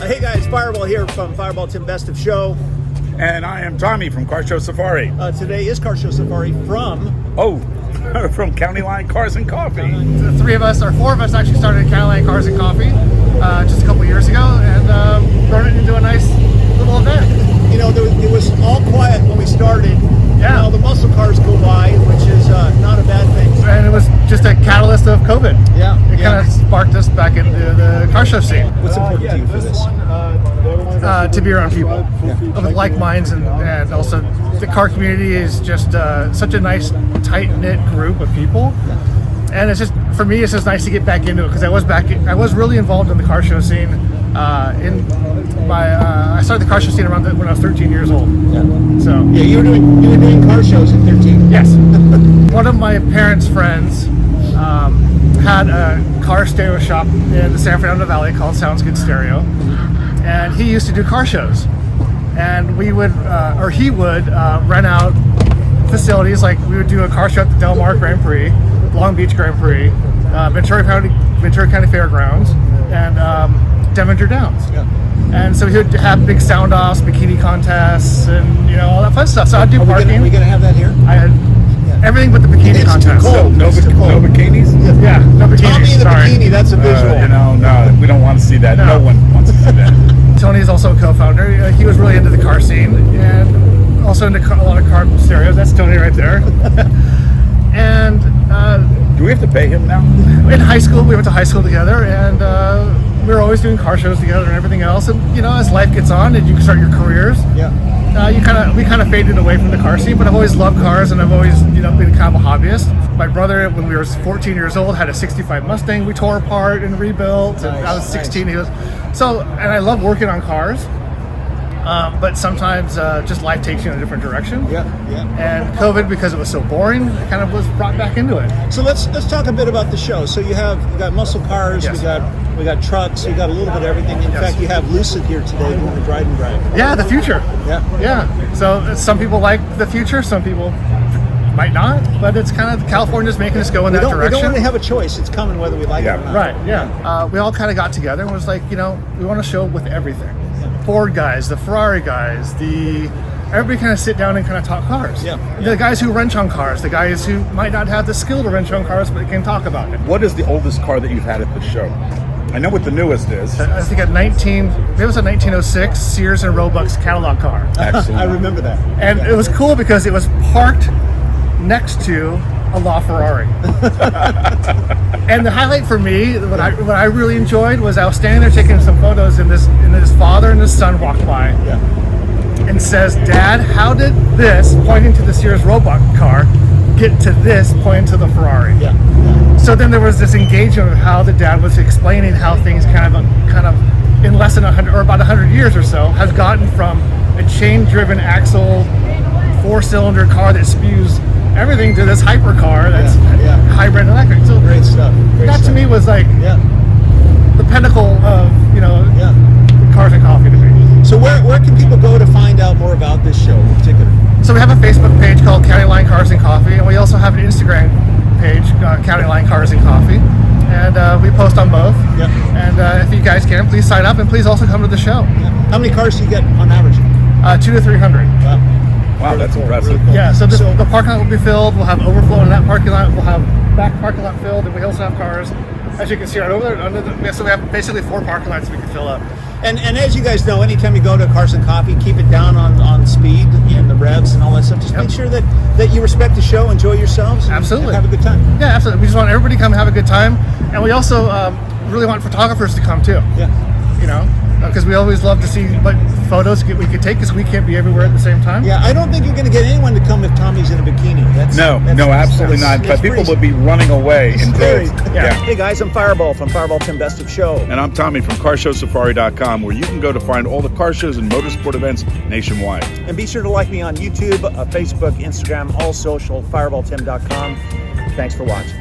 Hey guys, Fireball here from Fireball Tim Best of Show. And I am Tommy from Car Show Safari. Today is Car Show Safari from... From County Line Cars and Coffee. The three of us, or four of us, actually started County Line Cars and Coffee just a couple years ago, and grown it into a nice little event. You know, it was all quiet when we started. Yeah. Now the muscle cars go by, which is not a bad thing. And it was just a catalyst of COVID. Yeah. It kind of sparked us back into the car show scene. What's important to you for this? To be around people of like minds, and also the car community is just such a nice, tight-knit group of people. And it's just, for me, it's just nice to get back into it, because I was really involved in the car show scene. I started the car show scene around when I was 13 years old. Yeah. So yeah, you were doing car shows at 13. Yes. One of my parents' friends had a car stereo shop in the San Fernando Valley called Sounds Good Stereo, and he used to do car shows. And he would rent out facilities. Like, we would do a car show at the Del Mar Grand Prix, Long Beach Grand Prix, Ventura County Fairgrounds, and Devonshire Downs. Yeah. And so he would have big sound offs, bikini contests, and all that fun stuff. So I'd do parking. Are we gonna have that here? I had everything but the bikini It's contest. too cold. No bikinis? Yeah, no bikinis. Tommy in the sorry. bikini, that's a visual. No, we don't want to see that. No. No one wants to see that. Tony is also a co-founder. He was really into the car scene and also into a lot of car stereos. That's Tony right there. And Do we have to pay him now? in high school, we went to high school together, and we were always doing car shows together and everything else. And as life gets on and you start your careers, Yeah. we kind of faded away from the car scene. But I've always loved cars, and I've always been kind of a hobbyist. My brother, when we were 14 years old, had a '65 Mustang we tore apart and rebuilt. And I was 16. Nice. And I love working on cars. But sometimes just life takes you in a different direction. Yeah. And COVID, because it was so boring, kind of was brought back into it. So let's talk a bit about the show. So you got muscle cars, Yes. we got trucks, you got a little bit of everything. In fact, you have Lucid here today doing the ride and drive. Yeah, the future. Yeah. Yeah. So some people like the future, some people might not. But it's kind of California's making us go in that We direction. don't really have a choice. It's coming whether we like it or not. Right, yeah. We all kind of got together and was like, we want to show with everything. Ford guys, the Ferrari guys, everybody kind of sit down and kind of talk cars. Yeah. The guys who wrench on cars, the guys who might not have the skill to wrench on cars, but can talk about it. What is the oldest car that you've had at the show? I know what the newest is. I think it was a 1906 Sears and Roebuck's catalog car. Excellent. I remember that. And it was cool because it was parked next to a LaFerrari. And the highlight for me, what I really enjoyed, was I was standing there taking some photos, and his father and his son walked by and says, "Dad, how did this," pointing to the Sears Roebuck car, "get to this," pointing to the Ferrari? Yeah. So then there was this engagement of how the dad was explaining how things kind of in less than 100 or about 100 years or so has gotten from a chain-driven axle 4-cylinder car that spews everything to this hypercar that's hybrid and electric. So Great stuff. that to me was like the pinnacle of cars and coffee to me. So where can people go to find out more about this show in particular? So we have a Facebook page called County Line Cars and Coffee, and we also have an Instagram page, County Line Cars and Coffee, and we post on both. Yeah. And if you guys can, please sign up, and please also come to the show. How many cars do you get on average? 200 to 300. Wow, that's Cool, impressive. really cool. Yeah, so the parking lot will be filled. We'll have overflow in that parking lot. We'll have back parking lot filled, and we also have cars, as you can see right over there. So we have basically 4 parking lots we can fill up. And as you guys know, anytime you go to Cars and Coffee, keep it down on speed and the revs and all that stuff. Just make sure that you respect the show, enjoy yourselves, and Absolutely. have a good time. Yeah, absolutely. We just want everybody to come and have a good time, and we also really want photographers to come too. Yeah. Because we always love to see what photos we could take, because we can't be everywhere at the same time. Yeah, I don't think you're going to get anyone to come if Tommy's in a bikini. No, absolutely not. But people would be running away in droves. Hey guys, I'm Fireball from Fireball Tim Best of Show. And I'm Tommy from carshowsafari.com, where you can go to find all the car shows and motorsport events nationwide. And be sure to like me on YouTube, Facebook, Instagram, all social, fireballtim.com. Thanks for watching.